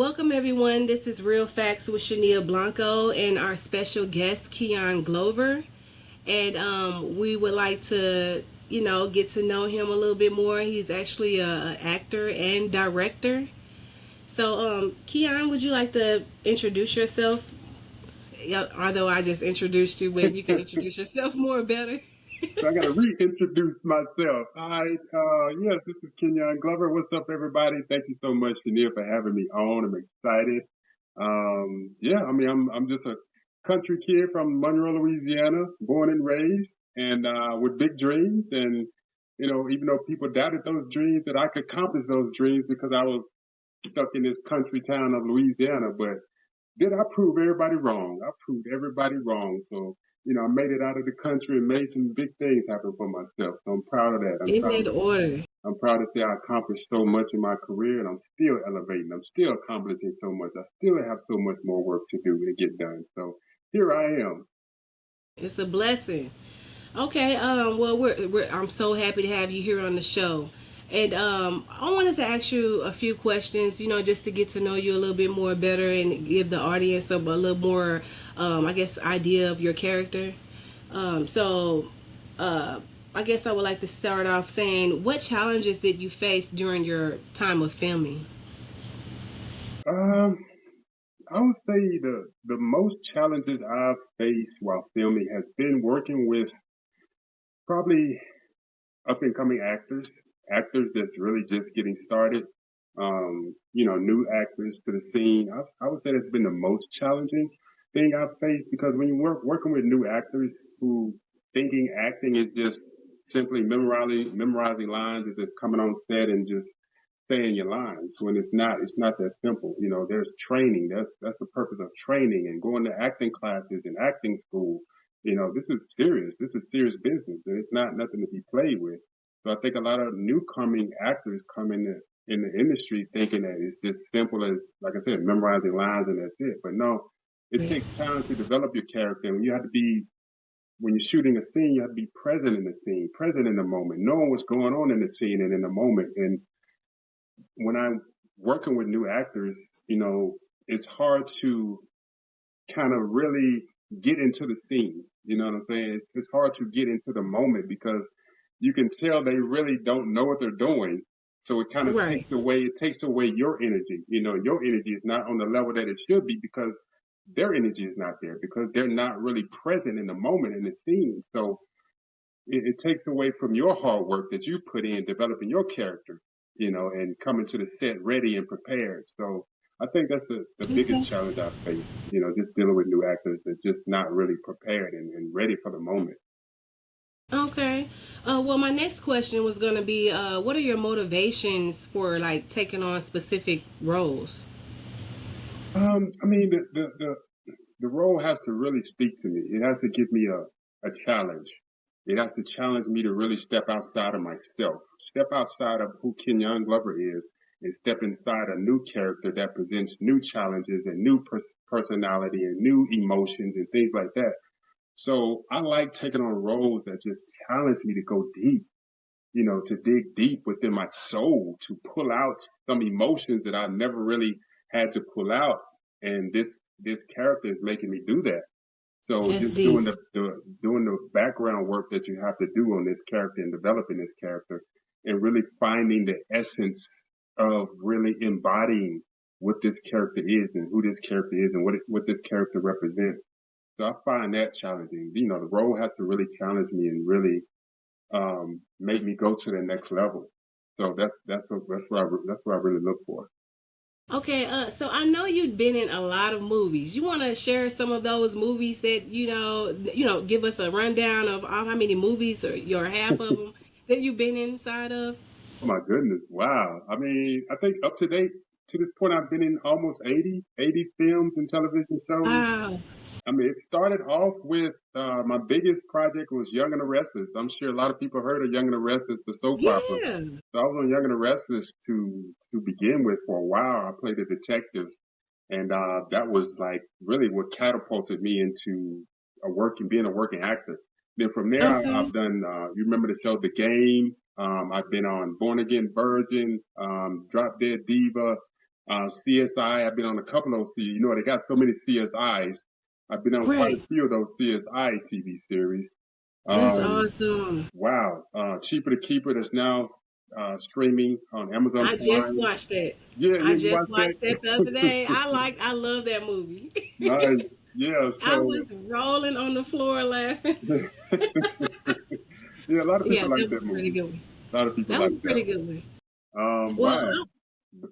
Welcome everyone. This is Real Facts with Shania Blanco and our special guest Kenyon Glover. And we would like to, get to know him a little bit more. He's actually a actor and director. So, Keon, would you like to introduce yourself? Yeah, although I just introduced you, but you can introduce yourself more better. So I got to reintroduce myself. Hi, yes, this is Kenyon Glover. What's up, everybody? Thank you so much, Shania, for having me on. I'm excited. Yeah, I mean, I'm just a country kid from Monroe, Louisiana, born and raised, and with big dreams. And even though people doubted those dreams, that I could accomplish those dreams because I was stuck in this country town of Louisiana. But did I prove everybody wrong? I proved everybody wrong. So, I made it out of the country and made some big things happen for myself. So I'm proud of that. In that order. I'm proud to say I accomplished so much in my career and I'm still elevating. I'm still accomplishing so much. I still have so much more work to do to get done. So here I am. It's a blessing. Okay, well, I'm so happy to have you here on the show. And I wanted to ask you a few questions, just to get to know you a little bit more better and give the audience a little more, I guess, idea of your character. So, I guess I would like to start off saying, what challenges did you face during your time of filming? Um, I would say the most challenges I've faced while filming has been working with probably up and coming actors that's really just getting started. New actors to the scene. I would say that's been the most challenging thing I've faced because when you working with new actors who thinking acting is just simply memorizing lines, is just coming on set and just saying your lines when it's not that simple. There's training. That's the purpose of training and going to acting classes and acting school. This is serious. This is serious business, and it's not nothing to be played with. So I think a lot of newcoming actors come in the industry thinking that it's just simple as, like I said, memorizing lines and that's it. But no, it takes time to develop your character. And when you're shooting a scene, you have to be present in the scene, present in the moment, knowing what's going on in the scene and in the moment. And when I'm working with new actors, it's hard to kind of really get into the scene. You know what I'm saying? It's hard to get into the moment because you can tell they really don't know what they're doing. So it kind of Right. takes away your energy. Your energy is not on the level that it should be because their energy is not there because they're not really present in the moment in the scene. So it takes away from your hard work that you put in developing your character, and coming to the set ready and prepared. So I think that's the biggest Okay. challenge I face, just dealing with new actors that's just not really prepared and ready for the moment. Okay. Well, my next question was going to be, what are your motivations for like taking on specific roles? I mean, the role has to really speak to me. It has to give me a challenge. It has to challenge me to really step outside of myself, step outside of who Kenyon Glover is, and step inside a new character that presents new challenges and new personality and new emotions and things like that. So I like taking on roles that just challenge me to go deep, to dig deep within my soul, to pull out some emotions that I never really had to pull out. And this character is making me do that. So That's just deep. doing the background work that you have to do on this character and developing this character and really finding the essence of really embodying what this character is and who this character is and what this character represents. So I find that challenging. The role has to really challenge me and really make me go to the next level. So that's what I really look for. Okay. So I know you've been in a lot of movies. You want to share some of those movies that give us a rundown of all how many movies or your half of them that you've been inside of. Oh my goodness. Wow. I mean, I think up to date to this point, I've been in almost 80 films and television shows. Wow. I mean, it started off with my biggest project was Young and the Restless. I'm sure a lot of people heard of Young and the Restless, the soap opera. Yeah. So I was on Young and the Restless to begin with for a while. I played a detective, and that was like really what catapulted me into being a working actor. Then from there, Okay. I've done. You remember the show The Game? I've been on Born Again Virgin, Drop Dead Diva. CSI. I've been on a couple of those. You know, they got so many CSIs. I've been on quite a Right. few of those CSI TV series. That's Um, awesome. wow. Cheaper to Keeper that's now streaming on Amazon I just Prime. watched that. Yeah, I yeah, you just watched that? watched that the other day. I love that movie. Nice. Yeah, I so was rolling on the floor laughing. yeah, a lot of Yeah, people like that was that a pretty movie. good one. A lot of people That was like a that pretty good one. one. Well, Wow.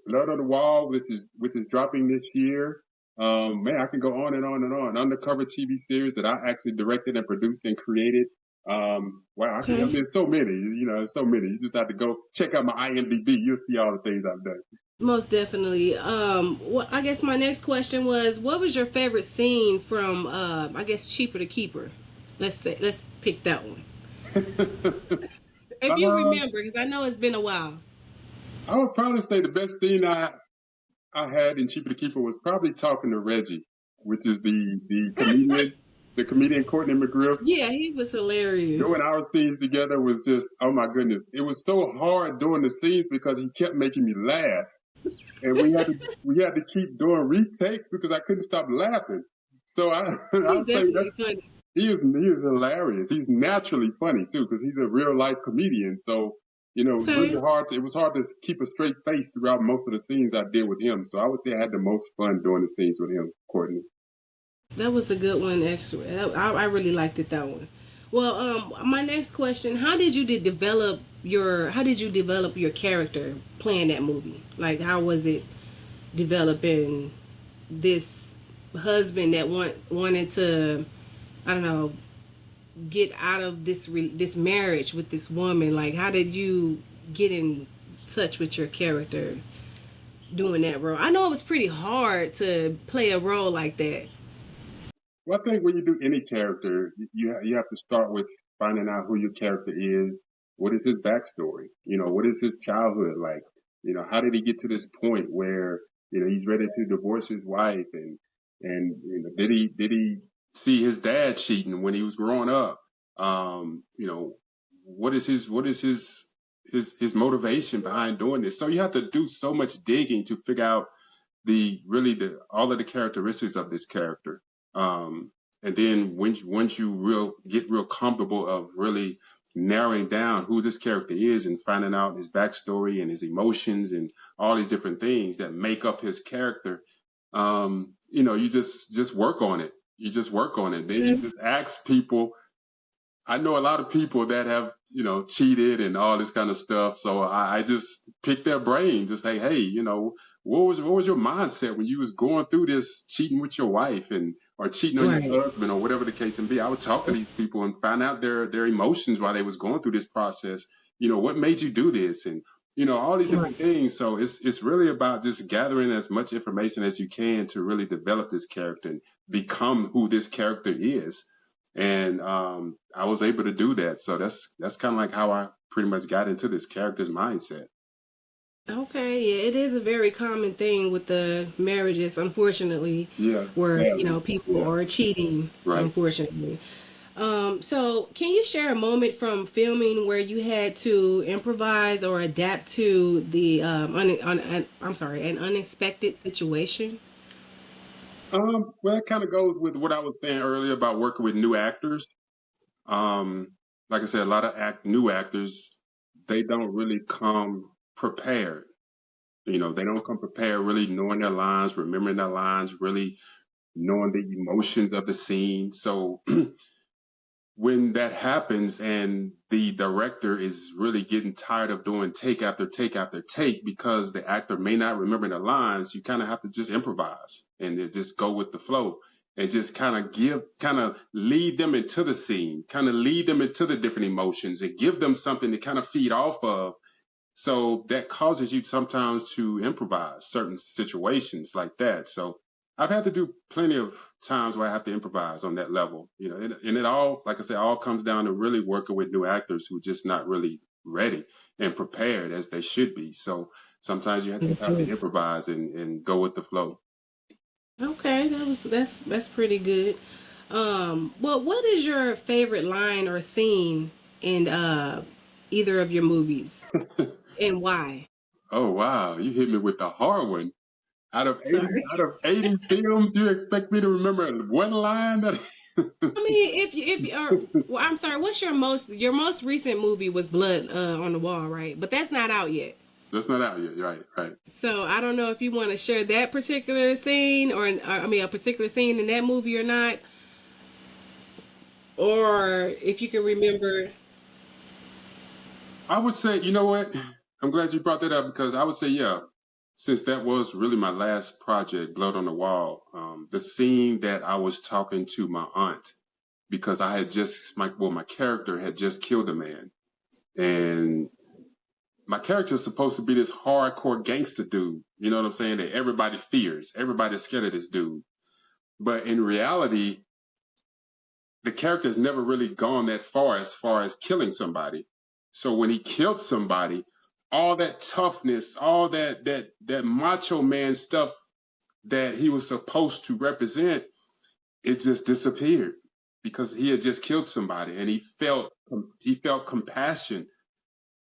Blood on the Wall, which is dropping this year. Man, I can go on and on and on. Undercover TV series that I actually directed and produced and created. Wow, I okay. mean, so many. You know, so many. You just have to go check out my IMDb. You'll see all the things I've done. Most definitely. What I guess my next question was, what was your favorite scene from I guess Cheaper to Keeper? Let's pick that one. If you um, remember, because I know it's been a while. I would probably say the best thing I had in Cheaper to Keeper was probably talking to Reggie, which is the comedian Courtney McGriff. Yeah, he was hilarious. Doing our scenes together was just, oh my goodness. It was so hard doing the scenes because he kept making me laugh. And we had to keep doing retakes because I couldn't stop laughing. So He's I'll say that definitely funny. he is hilarious. He's naturally funny too because he's a real life comedian. So Okay. it was hard to keep a straight face throughout most of the scenes I did with him. So I would say I had the most fun doing the scenes with him, Courtney. That was a good one, actually. I really liked it, that one. Well, my next question: How did you develop your character playing that movie? Like, how was it developing this husband that wanted to, I don't know, get out of this marriage with this woman? Like, how did you get in touch with your character doing that role? I know it was pretty hard to play a role like that. Well, I think when you do any character, you have to start with finding out who your character is. What is his backstory? What is his childhood like? How did he get to this point where he's ready to divorce his wife, and did he see his dad cheating when he was growing up? What is his motivation behind doing this? So you have to do so much digging to figure out the all of the characteristics of this character. Um, and then once you get real comfortable of really narrowing down who this character is and finding out his backstory and his emotions and all these different things that make up his character, you just work on it. You just work on it. Then you Okay. just ask people. I know a lot of people that have, cheated and all this kind of stuff. So I just pick their brain, just say, hey, what was your mindset when you was going through this cheating with your wife and or cheating on your Right. husband or whatever the case may be? I would talk to these people and find out their emotions while they was going through this process. What made you do this? And all these Right. different things. So it's really about just gathering as much information as you can to really develop this character and become who this character is. And I was able to do that. So that's kind of like how I pretty much got into this character's mindset. Okay, yeah, it is a very common thing with the marriages, unfortunately, Yeah, where sadly. people Yeah, are cheating, right. unfortunately. So can you share a moment from filming where you had to improvise or adapt to the I'm sorry, an unexpected situation? Well, it kind of goes with what I was saying earlier about working with new actors. Um, like I said, a lot of new actors, they don't really come prepared. They don't come prepared really knowing their lines, remembering their lines, really knowing the emotions of the scene. So when that happens and the director is really getting tired of doing take after take after take because the actor may not remember the lines, you kind of have to just improvise and just go with the flow and just kind of lead them into the scene, kind of lead them into the different emotions and give them something to kind of feed off of, so that causes you sometimes to improvise certain situations like that. So I've had to do plenty of times where I have to improvise on that level, and it all, like I said, all comes down to really working with new actors who are just not really ready and prepared as they should be. So sometimes you just have to Understood. improvise and go with the flow. Okay, that's pretty good. Well, what is your favorite line or scene in either of your movies, and why? Oh wow, you hit me with the hard one. Sorry. out of 80 films, you expect me to remember one line that I mean, if you are, well, I'm sorry. What's your most recent movie was Blood on the Wall, right? But that's not out yet. that's not out yet. Right, right. So I don't know if you want to share that particular scene, or I mean, a particular scene in that movie or not, or if you can remember. I would say, you know what? I'm glad you brought that up because I would say, yeah, since that was really my last project, Blood on the Wall, the scene that I was talking to my aunt because I had just my character had just killed a man, and my character is supposed to be this hardcore gangster dude. You know what I'm saying? That everybody fears, everybody's scared of this dude. But in reality, the character has never really gone that far as killing somebody. So when he killed somebody, all that toughness, all that macho man stuff that he was supposed to represent, it just disappeared because he had just killed somebody, and he felt compassion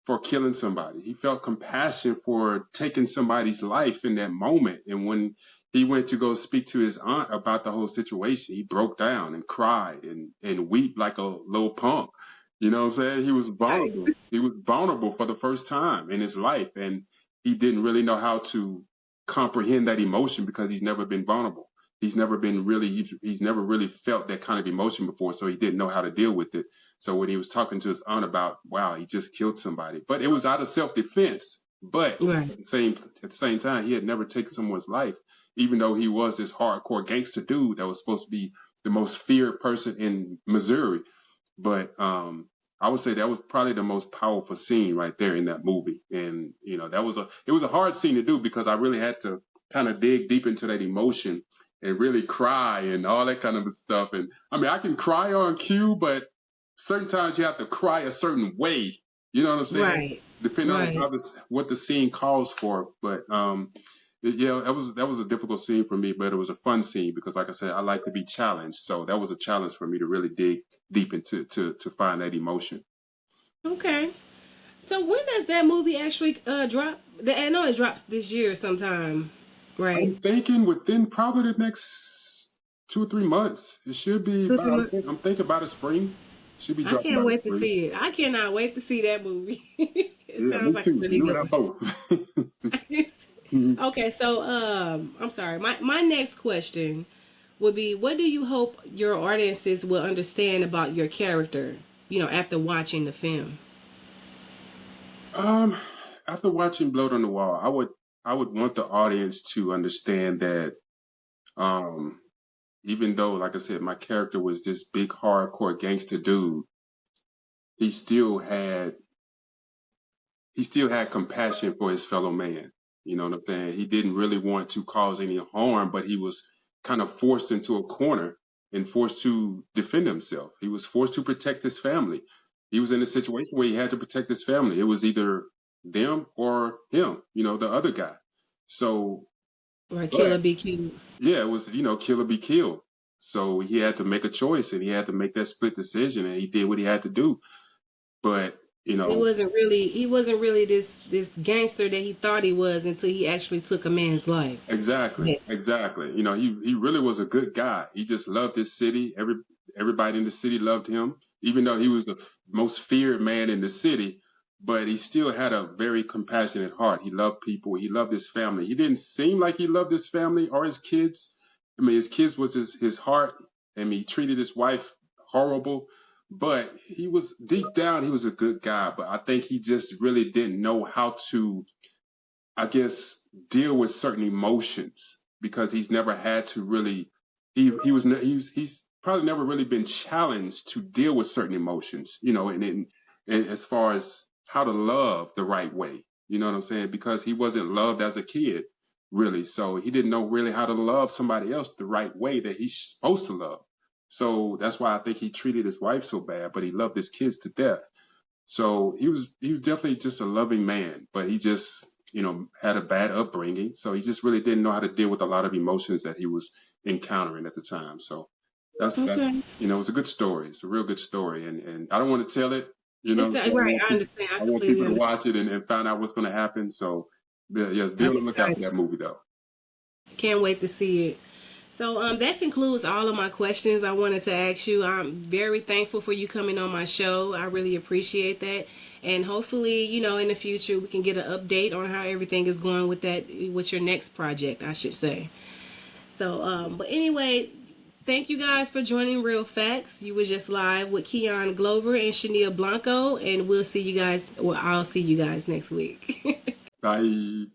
for killing somebody. He felt compassion for taking somebody's life in that moment. And when he went to go speak to his aunt about the whole situation, he broke down and cried and wept like a little punk. You know what I'm saying? He was Right. vulnerable. He was vulnerable for the first time in his life. And he didn't really know how to comprehend that emotion because he's never been vulnerable. He's never really felt that kind of emotion before. So he didn't know how to deal with it. So when he was talking to his aunt about, wow, he just killed somebody, but it was out of self-defense. But Right. at the same time, he had never taken someone's life, even though he was this hardcore gangster dude that was supposed to be the most feared person in Missouri. But I would say that was probably the most powerful scene right there in that movie. And it was a hard scene to do because I really had to kind of dig deep into that emotion and really cry and all that kind of stuff. And I mean, I can cry on cue, but certain times you have to cry a certain way. You know what I'm saying? Right. Depending on Right. what the scene calls for. But yeah, that was a difficult scene for me, but it was a fun scene because, like I said, I like to be challenged. So that was a challenge for me to really dig deep into to find that emotion. Okay. So when does that movie actually drop? I know it drops this year sometime, right? I'm thinking within probably the next 2 or 3 months, it should be Two, about. 3 months. I'm thinking about a spring. Should be I dropping can't by the wait to spring. see it. I cannot wait to see that movie. It Yeah, sounds me like a too. really You and good I one. both. Okay, so I'm sorry. My next question would be, what do you hope your audiences will understand about your character? After watching the film. um, After watching Blood on the Wall, I would want the audience to understand that um, even though, like I said, my character was this big hardcore gangster dude, he still had he still had compassion for his fellow man. You know what I'm saying? He didn't really want to cause any harm, but he was kind of forced into a corner and forced to defend himself. He was forced to protect his family. He was in a situation where he had to protect his family. It was either them or him, the other guy. So, Or but Killer Be Cute. yeah, it was, kill or be killed. So he had to make a choice and he had to make that split decision and he did what he had to do. But, you He know, wasn't really this gangster that he thought he was until he actually took a man's life. exactly, Yes. exactly. He really was a good guy. He just loved his city. Everybody in the city loved him, even though he was the most feared man in the city. But he still had a very compassionate heart. He loved people. He loved his family. He didn't seem like he loved his family or his kids. I mean, his kids was his heart. I mean, he treated his wife horrible. But he was deep down, he was a good guy. But I think he just really didn't know how to, I guess, deal with certain emotions because he's never had to really. He's probably never really been challenged to deal with certain emotions, and as far as how to love the right way, you know what I'm saying? Because he wasn't loved as a kid, really, so he didn't know really how to love somebody else the right way that he's supposed to love. So that's why I think he treated his wife so bad, but he loved his kids to death. So he was definitely just a loving man, but he just had a bad upbringing. So he just really didn't know how to deal with a lot of emotions that he was encountering at the time. So that's Okay. it was a good story. It's a real good story, and I don't want to tell it. You know, It's what I'm not, saying? right. I understand. I I want completely people to understand. watch it and find out what's going to happen. So yeah, yes, be I'm on the lookout for excited. that movie though. Can't wait to see it. So that concludes all of my questions I wanted to ask you. I'm very thankful for you coming on my show. I really appreciate that. And hopefully, in the future we can get an update on how everything is going with your next project, I should say. So, but anyway, thank you guys for joining Real Facts. You were just live with Kenyon Glover and Shania Blanco, and I'll see you guys next week. Bye.